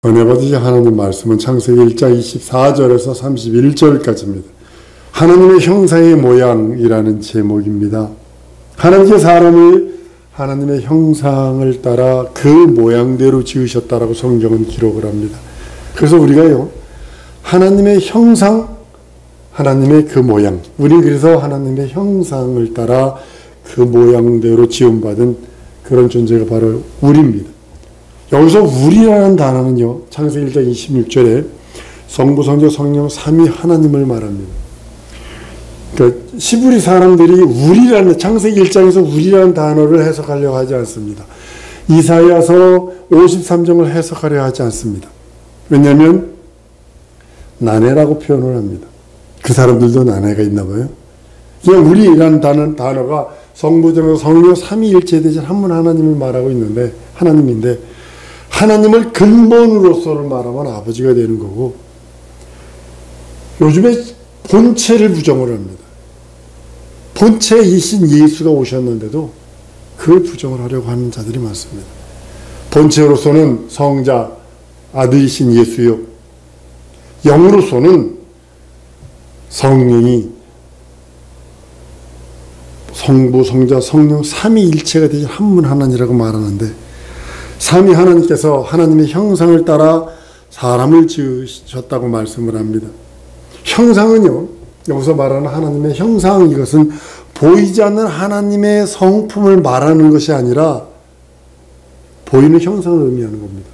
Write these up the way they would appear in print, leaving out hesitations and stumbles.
은혜 받으신 하나님 말씀은 창세기 1장 24절에서 31절까지입니다. 하나님의 형상의 모양이라는 제목입니다. 하나님의 사람을 하나님의 형상을 따라 그 모양대로 지으셨다라고 성경은 기록을 합니다. 그래서 우리가요, 하나님의 형상, 하나님의 그 모양, 우리 그래서 하나님의 형상을 따라 그 모양대로 지음받은 그런 존재가 바로 우리입니다. 여기서 우리라는 단어는요, 창세기 1장 26절에 성부, 성자, 성령, 삼위 하나님을 말합니다. 그러니까 시브리 사람들이 우리라는, 창세기 1장에서 우리라는 단어를 해석하려고 하지 않습니다. 이사야서 53장을 해석하려 하지 않습니다. 왜냐하면 나네라고 표현을 합니다. 그 사람들도 나네가 있나 봐요. 그냥 우리라는 단어가 성부, 성자, 성령, 삼위일체 되신 한 분 하나님을 말하고 있는데, 하나님인데, 하나님을 근본으로서를 말하면 아버지가 되는 거고, 요즘에 본체를 부정을 합니다. 본체이신 예수가 오셨는데도 그걸 부정을 하려고 하는 자들이 많습니다. 본체로서는 성자, 아들이신 예수요, 영으로서는 성령이 성부, 성자, 성령 삼위일체가 되신 한 분 하나님이라고 말하는데, 삼위 하나님께서 하나님의 형상을 따라 사람을 지으셨다고 말씀을 합니다. 형상은요, 여기서 말하는 하나님의 형상, 이것은 보이지 않는 하나님의 성품을 말하는 것이 아니라 보이는 형상을 의미하는 겁니다.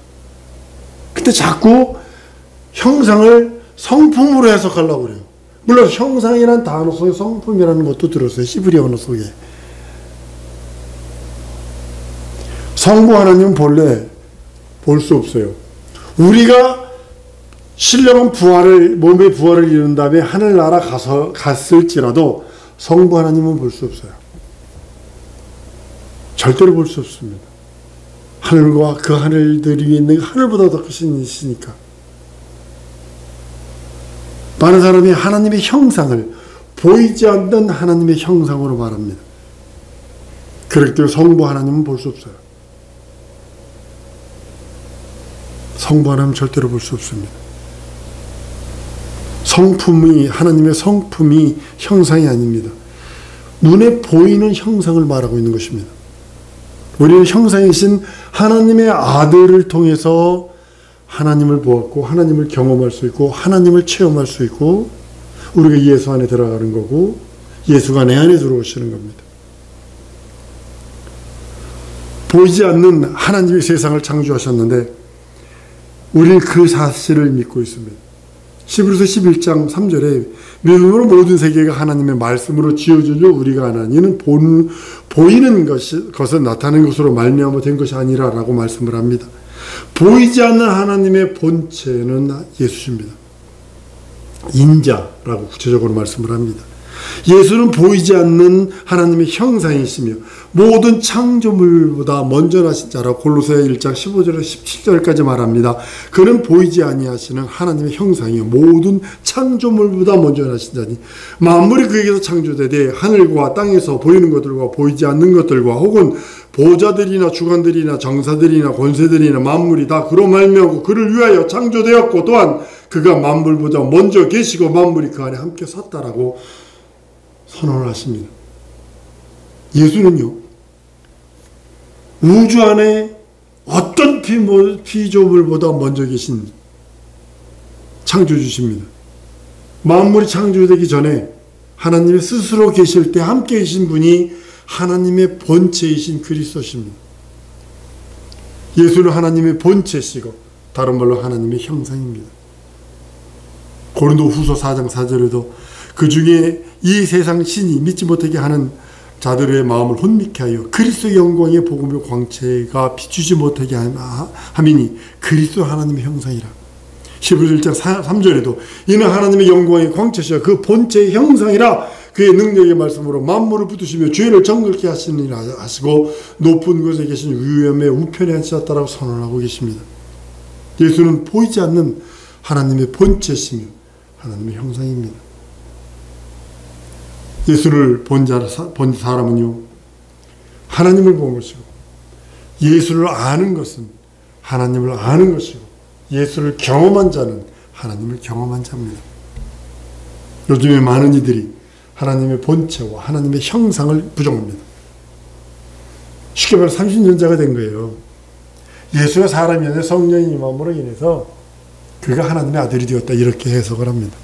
근데 자꾸 형상을 성품으로 해석하려고 그래요. 물론 형상이라는 단어 속에 성품이라는 것도 들었어요. 히브리 언어 속에. 성부 하나님은 본래 볼 수 없어요. 우리가 신령한 부활을, 몸의 부활을 이룬 다음에 하늘나라 갔을지라도 성부 하나님은 볼 수 없어요. 절대로 볼 수 없습니다. 하늘과 그 하늘들 위에 있는 하늘보다 더 크신 이시니까. 많은 사람이 하나님의 형상을 보이지 않는 하나님의 형상으로 말합니다. 그렇기 성부 하나님은 볼 수 없어요. 성부 하나님은 절대로 볼 수 없습니다. 성품이, 하나님의 성품이 형상이 아닙니다. 눈에 보이는 형상을 말하고 있는 것입니다. 우리는 형상이신 하나님의 아들을 통해서 하나님을 보았고, 하나님을 경험할 수 있고, 하나님을 체험할 수 있고, 우리가 예수 안에 들어가는 거고, 예수가 내 안에 들어오시는 겁니다. 보이지 않는 하나님의 세상을 창조하셨는데 우리는 그 사실을 믿고 있습니다. 히브리서 11장 3절에 믿음으로 모든 세계가 하나님의 말씀으로 지어주려 우리가 하나니 이는 보이는 것은 나타나는 것으로 말미암아 된 것이 아니라 라고 말씀을 합니다. 보이지 않는 하나님의 본체는 예수십니다. 인자라고 구체적으로 말씀을 합니다. 예수는 보이지 않는 하나님의 형상이시며 모든 창조물보다 먼저 나신 자라고 골로새 1장 15절에서 17절까지 말합니다. 그는 보이지 아니하시는 하나님의 형상이요 모든 창조물보다 먼저 나신 자니 만물이 그에게서 창조되되 하늘과 땅에서 보이는 것들과 보이지 않는 것들과 혹은 보좌들이나 주관들이나 정사들이나 권세들이나 만물이 다 그로 말미암고 그를 위하여 창조되었고 또한 그가 만물보다 먼저 계시고 만물이 그 안에 함께 섰다라고 선언을 하십니다. 예수는요, 우주 안에 어떤 피조물보다 먼저 계신 창조주십니다. 만물이 창조되기 전에 하나님이 스스로 계실 때 함께 계신 분이 하나님의 본체이신 그리스도십니다. 예수는 하나님의 본체시고 다른 말로 하나님의 형상입니다. 고린도후서 4장 4절에도 그 중에 이 세상 신이 믿지 못하게 하는 자들의 마음을 혼미케 하여 그리스도의 영광의 복음의 광채가 비추지 못하게 함이니 그리스도 하나님의 형상이라. 히브리서 1장 3절에도 이는 하나님의 영광의 광채시여 그 본체의 형상이라 그의 능력의 말씀으로 만물을 붙드시며 죄를 정결케 하시니라 하시고 높은 곳에 계신 위엄의 우편에 앉으셨다라고 선언하고 계십니다. 예수는 보이지 않는 하나님의 본체시며 하나님의 형상입니다. 예수를 본 사람은요, 하나님을 본 것이고, 예수를 아는 것은 하나님을 아는 것이고, 예수를 경험한 자는 하나님을 경험한 자입니다. 요즘에 많은 이들이 하나님의 본체와 하나님의 형상을 부정합니다. 쉽게 말해 삼신전자가 된 거예요. 예수가 사람이 아니라 성령의 임함으로 인해서 그가 하나님의 아들이 되었다, 이렇게 해석을 합니다.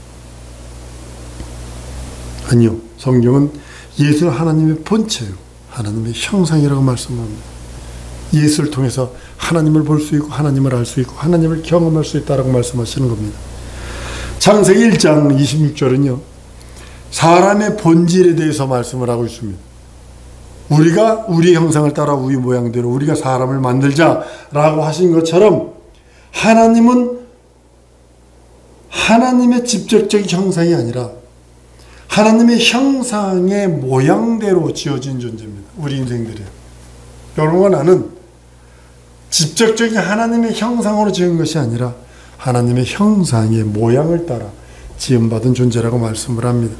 아니요, 성경은 예수는 하나님의 본체예요. 하나님의 형상이라고 말씀합니다. 예수를 통해서 하나님을 볼 수 있고 하나님을 알 수 있고 하나님을 경험할 수 있다라고 말씀하시는 겁니다. 창세기 1장 26절은요, 사람의 본질에 대해서 말씀을 하고 있습니다. 우리가 우리의 형상을 따라 우리 모양대로 우리가 사람을 만들자라고 하신 것처럼 하나님은 하나님의 직접적인 형상이 아니라 하나님의 형상의 모양대로 지어진 존재입니다. 우리 인생들이요. 여러분과 나는 직접적인 하나님의 형상으로 지은 것이 아니라 하나님의 형상의 모양을 따라 지음받은 존재라고 말씀을 합니다.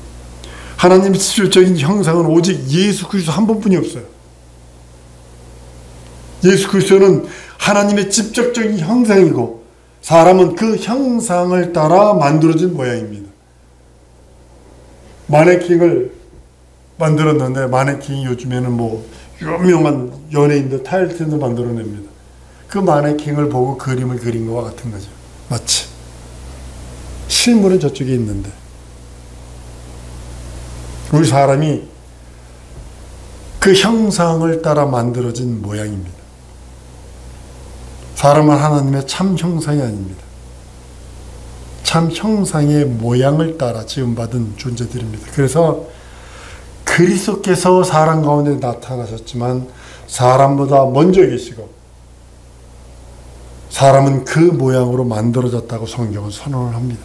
하나님의 직접적인 형상은 오직 예수 그리스도 한 분뿐이 없어요. 예수 그리스도는 하나님의 직접적인 형상이고 사람은 그 형상을 따라 만들어진 모양입니다. 마네킹을 만들었는데 마네킹이 요즘에는 뭐 유명한 연예인들 타이틀도 만들어냅니다. 그 마네킹을 보고 그림을 그린 것과 같은 거죠. 마치 실물은 저쪽에 있는데 우리 사람이 그 형상을 따라 만들어진 모양입니다. 사람은 하나님의 참 형상이 아닙니다. 참 형상의 모양을 따라 지음받은 존재들입니다. 그래서 그리스도께서 사람 가운데 나타나셨지만 사람보다 먼저 계시고 사람은 그 모양으로 만들어졌다고 성경은 선언을 합니다.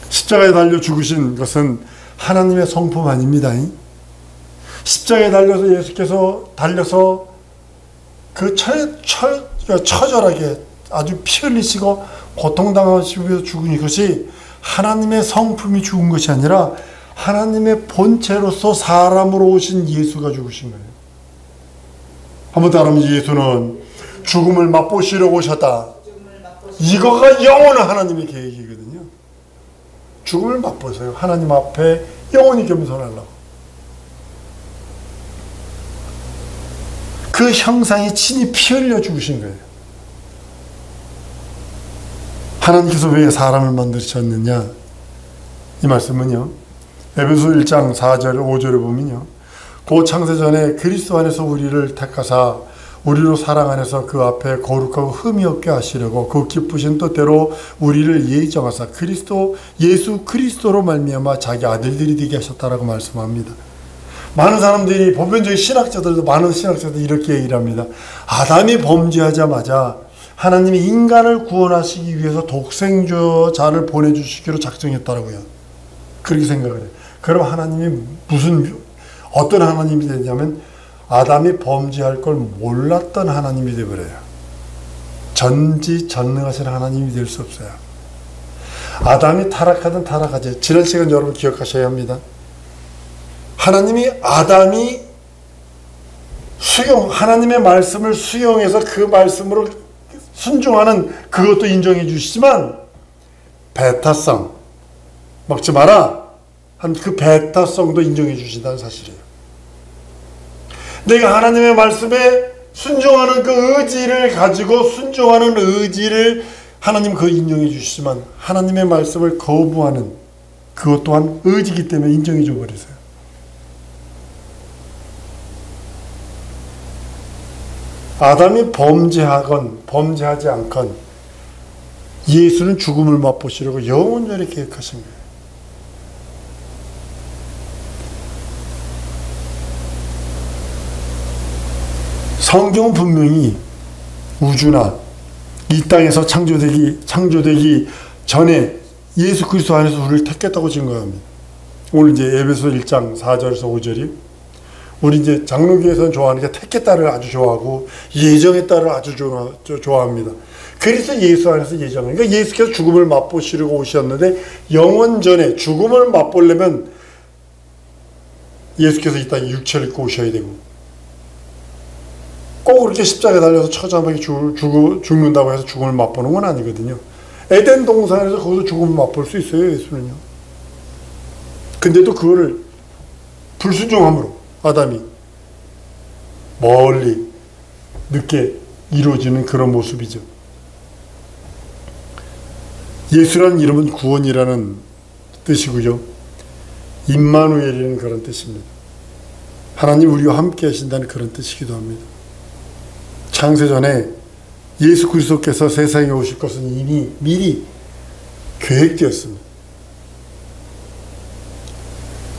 십자가에 달려 죽으신 것은 하나님의 성품 아닙니다. 십자가에 달려서 예수께서 달려서 그 처절하게 아주 피 흘리시고 고통당하시면서 죽은 이것이 하나님의 성품이 죽은 것이 아니라 하나님의 본체로서 사람으로 오신 예수가 죽으신 거예요. 한번 따르면 예수는 죽음을 맛보시려고 오셨다. 이거가 영원한 하나님의 계획이거든요. 죽음을 맛보세요. 하나님 앞에 영원히 겸손하려고. 그 형상이 친히 피 흘려 죽으신 거예요. 하나님께서 왜 사람을 만드셨느냐? 이 말씀은요, 에베소 1장 4절 5절에 보면요, 그 창세전에 그리스도 안에서 우리를 택하사 우리로 사랑 안에서 그 앞에 거룩하고 흠이 없게 하시려고 그 기쁘신 뜻대로 우리를 예정하사 예수 그리스도로 말미암아 자기 아들들이 되게 하셨다라고 말씀합니다. 많은 사람들이, 보편적인 신학자들도, 많은 신학자들이 이렇게 얘기를 합니다. 아담이 범죄하자마자 하나님이 인간을 구원하시기 위해서 독생자를 보내주시기로 작정했다라고요. 그렇게 생각을 해요. 그럼 하나님이 어떤 하나님이 되냐면 아담이 범죄할 걸 몰랐던 하나님이 되어버려요. 전지전능하신 하나님이 될 수 없어요. 아담이 타락하든 타락하지. 지난 시간 여러분 기억하셔야 합니다. 아담이 하나님의 말씀을 수용해서 그 말씀으로 순종하는 그것도 인정해 주시지만 배타성, 먹지 마라 한 그 배타성도 인정해 주신다는 사실이에요. 내가 하나님의 말씀에 순종하는 그 의지를 가지고 순종하는 의지를 하나님 그 인정해 주시지만 하나님의 말씀을 거부하는 그것 또한 의지이기 때문에 인정해 줘 버리세요. 아담이 범죄하건 범죄하지 않건 예수는 죽음을 맛보시려고 영원히 계획하신 거예요. 성경은 분명히 우주나 이 땅에서 창조되기 전에 예수 그리스도 안에서 우리를 택했다고 증거합니다. 오늘 이제 에베소 1장 4절에서 5절이 우리 이제 장로교에서는 좋아하는 게 택했다를 아주 좋아하고 예정했다를 아주 좋아합니다. 그래서 예수 안에서 예정을. 그러니까 예수께서 죽음을 맛보시려고 오셨는데 영원전에 죽음을 맛보려면 예수께서 이 땅에 육체를 입고 오셔야 되고 꼭 그렇게 십자가에 달려서 처참하게 죽는다고 해서 죽음을 맛보는 건 아니거든요. 에덴 동산에서 거기서 죽음을 맛볼 수 있어요, 예수는요. 근데도 그거를 불순종함으로 아담이 멀리 늦게 이루어지는 그런 모습이죠. 예수라는 이름은 구원이라는 뜻이고요. 임마누엘이라는 그런 뜻입니다. 하나님 우리와 함께 하신다는 그런 뜻이기도 합니다. 창세전에 예수 그리스도께서 세상에 오실 것은 이미 미리 계획되었습니다.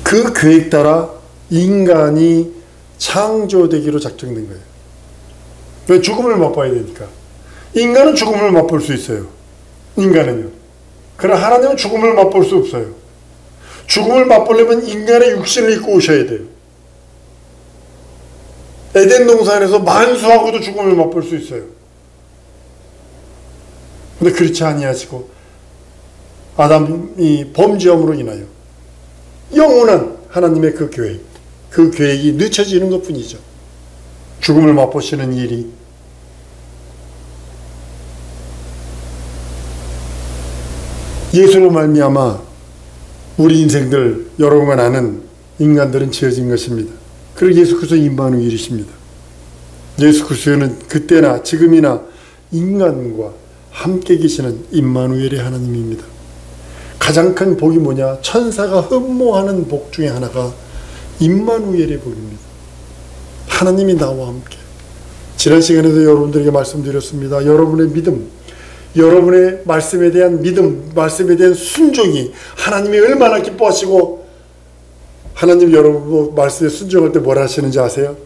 그 계획 따라 인간이 창조되기로 작정된 거예요. 왜? 죽음을 맛봐야 되니까. 인간은 죽음을 맛볼 수 있어요. 인간은요. 그러나 하나님은 죽음을 맛볼 수 없어요. 죽음을 맛보려면 인간의 육신을 입고 오셔야 돼요. 에덴 동산에서 만수하고도 죽음을 맛볼 수 있어요. 근데 그렇지 아니하시고 아담이 범죄함으로 인하여 영원한 하나님의 그 계획이 늦춰지는 것뿐이죠. 죽음을 맛보시는 일이 예수로 말미암아 우리 인생들 여러분과 나는 인간들은 지어진 것입니다. 그리고 예수 그리스도 임마누엘이십니다. 예수 그리스도는 그때나 지금이나 인간과 함께 계시는 임마누엘의 하나님입니다. 가장 큰 복이 뭐냐? 천사가 흠모하는 복 중에 하나가 임마누엘의 복입니다. 하나님이 나와 함께. 지난 시간에도 여러분들에게 말씀드렸습니다. 여러분의 믿음, 여러분의 말씀에 대한 믿음, 말씀에 대한 순종이 하나님이 얼마나 기뻐하시고, 하나님 여러분 말씀에 순종할 때 뭘 하시는지 아세요?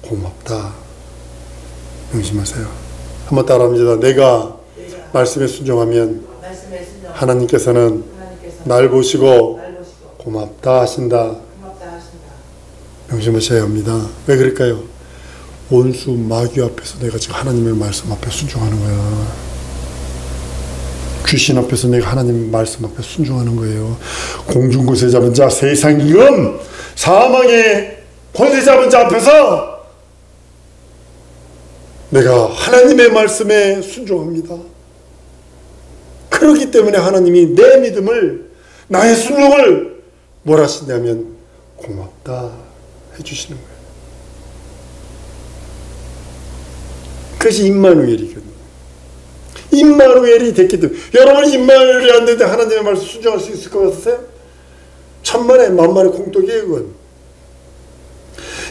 고맙다. 명심하세요. 한번 따라합니다. 내가 말씀에 순종하면 하나님께서는 날 보시고 고맙다 하신다. 명심하셔야 합니다. 왜 그럴까요? 원수 마귀 앞에서 내가 지금 하나님의 말씀 앞에 순종하는 거야. 귀신 앞에서 내가 하나님의 말씀 앞에 순종하는 거예요. 공중권세 잡은 자, 세상 이름, 사망의 권세 잡은 자 앞에서 내가 하나님의 말씀에 순종합니다. 그렇기 때문에 하나님이 내 믿음을, 나의 순종을 뭘 하시냐면 고맙다 해주시는 거예요. 그것이 임마누엘이거든요. 임마누엘이 됐기 때문에, 여러분이 임마누엘이 안 되는데 하나님의 말씀 순종할 수 있을 것 같으세요? 천만에 만만의 공덕이에요. 그건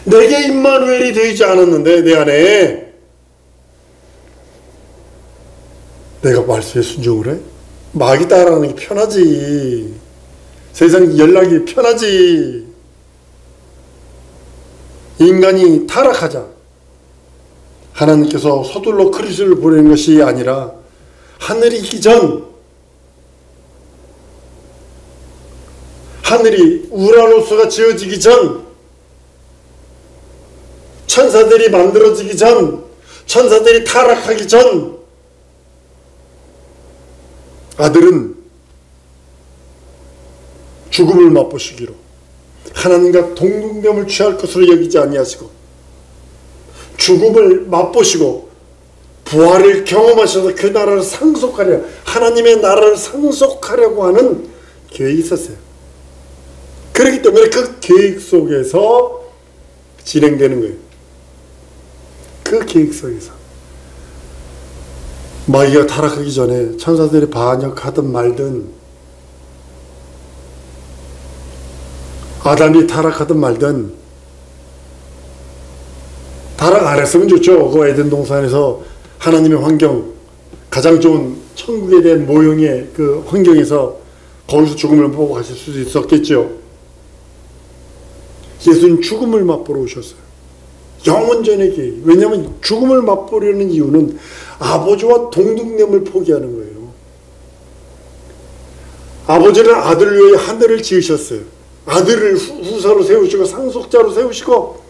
내게 임마누엘이 되지 않았는데 내 안에 내가 말씀에 순종을 해? 마귀 따라하는 게 편하지. 세상 연락이 편하지. 인간이 타락하자 하나님께서 서둘러 그리스도를 보내는 것이 아니라 하늘이 있기 전, 하늘이 우라노스가 지어지기 전, 천사들이 만들어지기 전, 천사들이 타락하기 전, 아들은 죽음을 맛보시기로 하나님과 동등됨을 취할 것으로 여기지 아니하시고 죽음을 맛보시고 부활을 경험하셔서 그 나라를 상속하려, 하나님의 나라를 상속하려고 하는 계획이 있었어요. 그렇기 때문에 그 계획 속에서 진행되는 거예요. 그 계획 속에서 마귀가 타락하기 전에 천사들이 반역하든 말든, 아담이 타락하든 말든, 타락 안 했으면 좋죠. 그 에덴 동산에서 하나님의 환경, 가장 좋은 천국에 대한 모형의 그 환경에서 거기서 죽음을 보고 가실 수도 있었겠죠. 예수님 죽음을 맛보러 오셨어요. 영원전의 계획. 왜냐하면 죽음을 맛보려는 이유는 아버지와 동등됨을 포기하는 거예요. 아버지는 아들을 위해 하늘을 지으셨어요. 아들을 후사로 세우시고 상속자로 세우시고,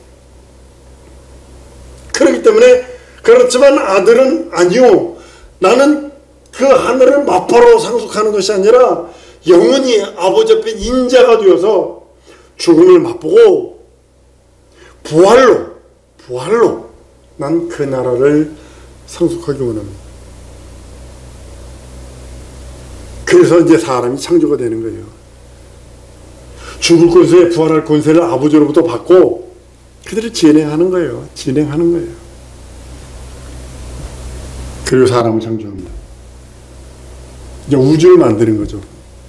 그렇기 때문에, 그렇지만 아들은 아니요, 나는 그 하늘을 맛보러 상속하는 것이 아니라 영원히 아버지 앞에 인자가 되어서 죽음을 맛보고 부활로 난 그 나라를 상속하기 원합니다. 그래서 이제 사람이 창조가 되는 거예요. 죽을 권세, 부활할 권세를 아버지로부터 받고 그들을 진행하는 거예요. 진행하는 거예요. 그리고 사람을 창조합니다. 이제 우주를 만드는 거죠.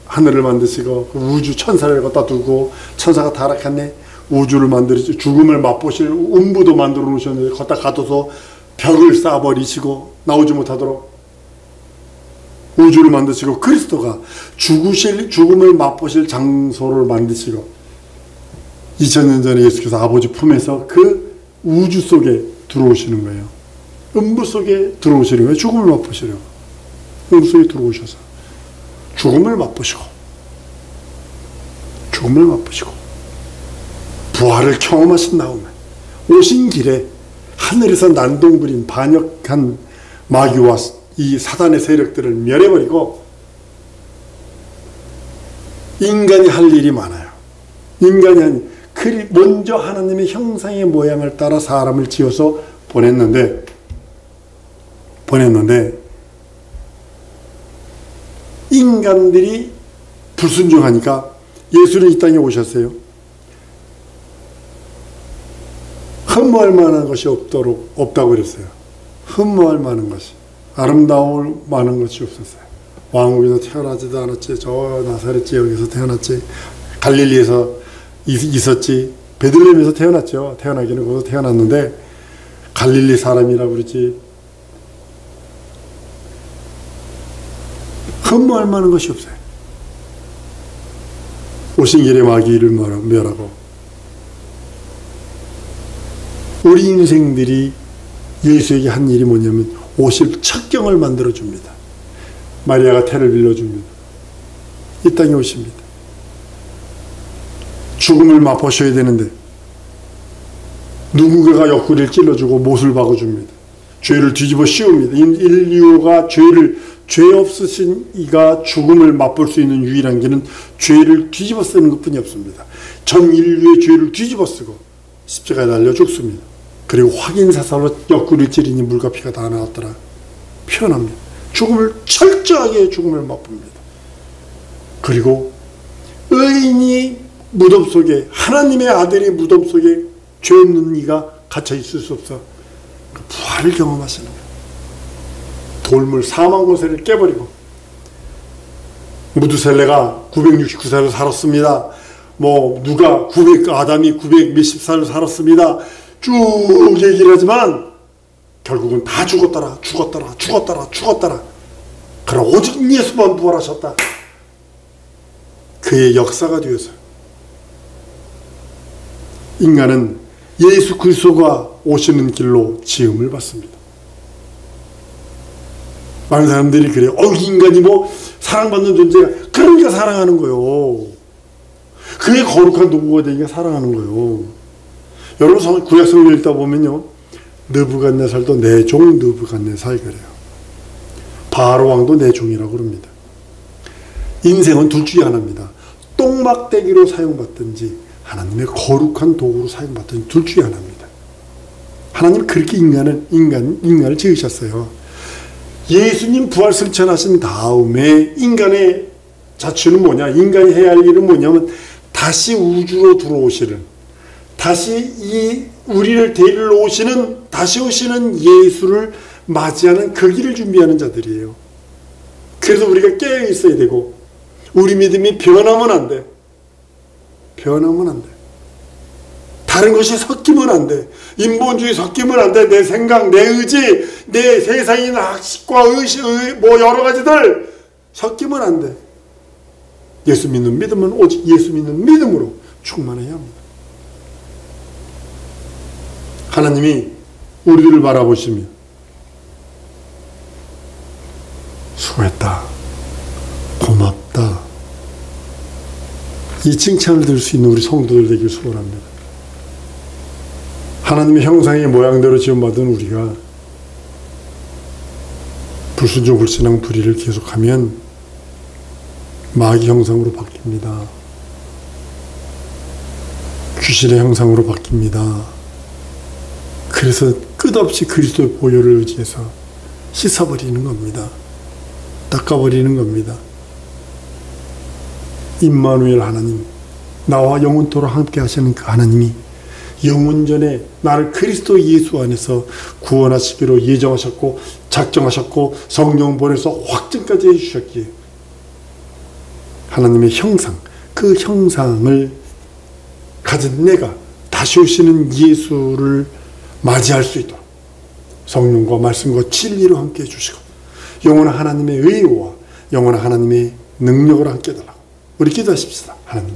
하늘을 만드시고 우주 천사를 갖다 두고 천사가 타락했네. 우주를 만들었지. 죽음을 맛보실 음부도 만들어 놓으셨는데 걷다 가둬서 벽을 쌓아버리시고 나오지 못하도록 우주를 만드시고 그리스도가 죽음을 맛보실 장소를 만드시고 2000년 전에 예수께서 아버지 품에서 그 우주 속에 들어오시는 거예요. 음부 속에 들어오시는 거예요. 죽음을 맛보시려고. 음부 속에 들어오셔서 죽음을 맛보시고 부활을 경험하신 다음에 오신 길에 하늘에서 난동부린 반역한 마귀와 이 사단의 세력들을 멸해버리고 인간이 할 일이 많아요. 인간이 먼저 하나님의 형상의 모양을 따라 사람을 지어서 보냈는데 인간들이 불순종하니까 예수는 이 땅에 오셨어요. 흠모할 만한 것이 없다고 그랬어요. 흠모할 만한 것이, 아름다울 만한 것이 없었어요. 왕국에서 태어나지도 않았지, 저 나사렛 지역에서 태어났지, 갈릴리에서 있었지, 베들레헴에서 태어났죠. 태어나기는 거기서 태어났는데 갈릴리 사람이라고 그러지. 흠모할 만한 것이 없어요. 오신 길에 마귀를 멸하고 우리 인생들이 예수에게 한 일이 뭐냐면 오실 첩경을 만들어줍니다. 마리아가 태를 빌려줍니다. 이 땅에 오십니다. 죽음을 맛보셔야 되는데 누군가가 옆구리를 찔러주고 못을 박아줍니다. 죄를 뒤집어 씌웁니다. 인류가 죄 없으신 이가 죽음을 맛볼 수 있는 유일한 길은 죄를 뒤집어 쓰는 것뿐이 없습니다. 전 인류의 죄를 뒤집어 쓰고 십자가에 달려 죽습니다. 그리고 확인사살로 옆구리를 찌르니 물과 피가 다 나왔더라 표현합니다. 철저하게 죽음을 맛봅니다. 그리고 의인이 무덤 속에, 하나님의 아들이 무덤 속에 죄 없는 이가 갇혀 있을 수 없어 부활을 경험하시는 거예요. 돌물 4만 권세를 깨버리고 무두셀레가 969살을 살았습니다. 아담이 900 몇십 살을 살았습니다. 쭉 얘기를 하지만 결국은 다 죽었더라. 그러나 오직 예수만 부활하셨다. 그의 역사가 되어서 인간은 예수 그리스도가 오시는 길로 지음을 받습니다. 많은 사람들이 그래요. 인간이 사랑받는 존재가, 그러니까 사랑하는 거예요. 그의 거룩한 도구가 되니까 사랑하는 거예요. 여러분 구약 성경 읽다 보면요, 느부갓네살도 내 종 느부갓네살 그래요. 바로 왕도 내 종이라고 그럽니다. 인생은 둘 중에 하나입니다. 똥막대기로 사용받든지 하나님의 거룩한 도구로 사용받든지 둘 중에 하나입니다. 하나님 그렇게 인간을 지으셨어요. 예수님 부활 승천하신 다음에 인간의 자취는 뭐냐? 인간이 해야 할 일은 뭐냐면 다시 우주로 들어오시는, 다시 우리를 데리러 오시는, 다시 오시는 예수를 맞이하는 그 길을 준비하는 자들이에요. 그래서 우리가 깨어 있어야 되고 우리 믿음이 변하면 안 돼. 다른 것이 섞이면 안 돼. 인본주의 섞이면 안 돼. 내 생각, 내 의지, 내 세상인 학식과 여러 가지들 섞이면 안 돼. 예수 믿는 믿음은 오직 예수 믿는 믿음으로 충만해야 합니다. 하나님이 우리들을 바라보시며 수고했다, 고맙다, 이 칭찬을 들을 수 있는 우리 성도들 되길 소원합니다. 하나님의 형상의 모양대로 지음받은 우리가 불순종, 불신앙, 불의를 계속하면 마귀 형상으로 바뀝니다. 귀신의 형상으로 바뀝니다. 그래서 끝없이 그리스도의 보혈을 의지해서 씻어버리는 겁니다. 닦아버리는 겁니다. 임마누엘 하나님, 나와 영원토록 함께 하시는 그 하나님이 영원전에 나를 그리스도 예수 안에서 구원하시기로 예정하셨고 작정하셨고 성령 보내서 확증까지 해주셨기에 하나님의 형상, 그 형상을 가진 내가 다시 오시는 예수를 맞이할 수 있도록 성령과 말씀과 진리로 함께 해주시고 영원한 하나님의 의와 영원한 하나님의 능력을 함께 해달라고 우리 기도하십시다. 하나님,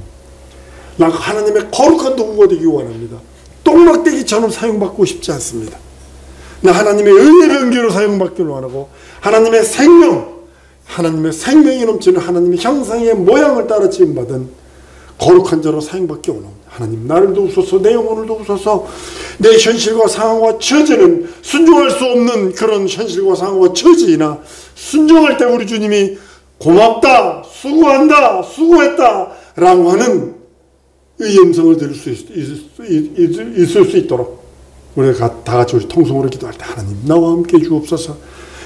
나 하나님의 거룩한 도구가 되기 원합니다. 똥막대기처럼 사용받고 싶지 않습니다. 나 하나님의 의의 변기로 사용받기를 원하고 하나님의 생명이 넘치는 하나님의 형상의 모양을 따라 지음받은 거룩한 자로 사용받기 원합니다. 하나님, 나를 도우소서, 내 영혼을 도우소서. 내 현실과 상황과 처지는 순종할 수 없는 그런 현실과 상황과 처지이나 순종할 때 우리 주님이 고맙다, 수고한다, 수고했다 라고 하는 의 음성을 들을 수 있을 수 있도록 우리가 다 같이 우리 통성으로 기도할 때 하나님 나와 함께 주옵소서.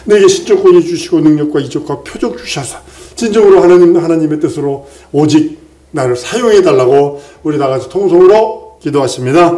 내게 신적권이 주시고 능력과 이적과 표적 주셔서 진정으로 하나님의 뜻으로 오직 나를 사용해 달라고 우리 다 같이 통성으로 기도하십니다.